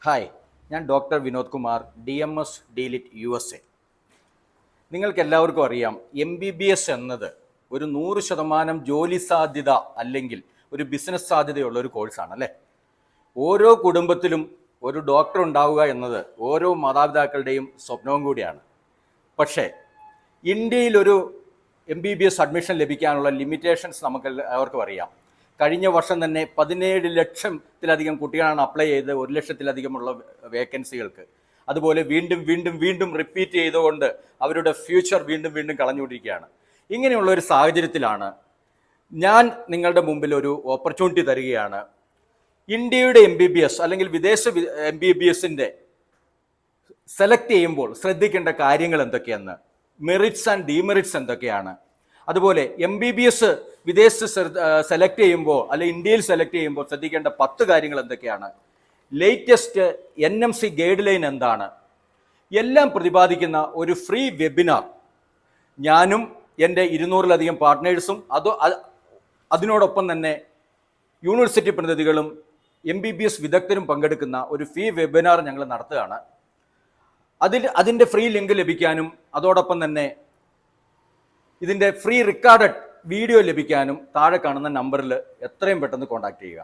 Hi, ഞാൻ doctor Vinod Kumar, DMS DLitt USA. നിങ്ങൾക്കെല്ലാവർക്കും അറിയാം, MBBS എന്നത് ഒരു 100% ജോലി സാധ്യത അല്ലെങ്കിൽ ഒരു ബിസിനസ് സാധ്യതയുള്ള ഒരു കോഴ്സാണ് അല്ലേ. ഓരോ കുടുംബത്തിലും ഒരു ഡോക്ടർ ഉണ്ടാവുക എന്നത് ഓരോ മാതാപിതാക്കളുടെയും സ്വപ്നവും കൂടിയാണ്. പക്ഷേ ഇന്ത്യയിൽ ഒരു MBBS അഡ്മിഷൻ ലഭിക്കാനുള്ള ലിമിറ്റേഷൻസ് നമുക്ക് എല്ലാവർക്കും അറിയാം. കഴിഞ്ഞ വർഷം തന്നെ 17 ലക്ഷത്തിലധികം കുട്ടികളാണ് അപ്ലൈ ചെയ്ത് 1 ലക്ഷത്തിലധികമുള്ള വേക്കൻസികൾക്ക്. അതുപോലെ വീണ്ടും റിപ്പീറ്റ് ചെയ്തുകൊണ്ട് അവരുടെ ഫ്യൂച്ചർ വീണ്ടും കളഞ്ഞുകൊണ്ടിരിക്കുകയാണ്. ഇങ്ങനെയുള്ള ഒരു സാഹചര്യത്തിലാണ് ഞാൻ നിങ്ങളുടെ മുമ്പിൽ ഒരു ഓപ്പർച്യൂണിറ്റി തരികയാണ്. ഇന്ത്യയുടെ MBBS അല്ലെങ്കിൽ വിദേശ MBBSൻ്റെ സെലക്ട് ചെയ്യുമ്പോൾ ശ്രദ്ധിക്കേണ്ട കാര്യങ്ങൾ എന്തൊക്കെയെന്ന്, മെറിറ്റ്സ് ആൻഡ് ഡീമെറിറ്റ്സ് എന്തൊക്കെയാണ്, അതുപോലെ MBBS വിദേശത്ത് സെലക്ട് ചെയ്യുമ്പോൾ അല്ലെങ്കിൽ ഇന്ത്യയിൽ സെലക്ട് ചെയ്യുമ്പോൾ ശ്രദ്ധിക്കേണ്ട 10 കാര്യങ്ങൾ എന്തൊക്കെയാണ്, ലേറ്റസ്റ്റ് NMC ഗൈഡ് ലൈൻ എന്താണ്, എല്ലാം പ്രതിപാദിക്കുന്ന ഒരു ഫ്രീ വെബിനാർ ഞാനും എൻ്റെ 200-ലധികം പാർട്ട്നേഴ്സും അതിനോടൊപ്പം തന്നെ യൂണിവേഴ്സിറ്റി പ്രതിനിധികളും MBBS വിദഗ്ധരും പങ്കെടുക്കുന്ന ഒരു ഫ്രീ വെബിനാർ ഞങ്ങൾ നടത്തുകയാണ്. അതിൻ്റെ ഫ്രീ ലിങ്ക് ലഭിക്കാനും അതോടൊപ്പം തന്നെ ഇതിൻ്റെ ഫ്രീ റെക്കോർഡഡ് വീഡിയോ ലഭിക്കാനും താഴെ കാണുന്ന നമ്പറിൽ എത്രയും പെട്ടെന്ന് കോൺടാക്ട് ചെയ്യുക.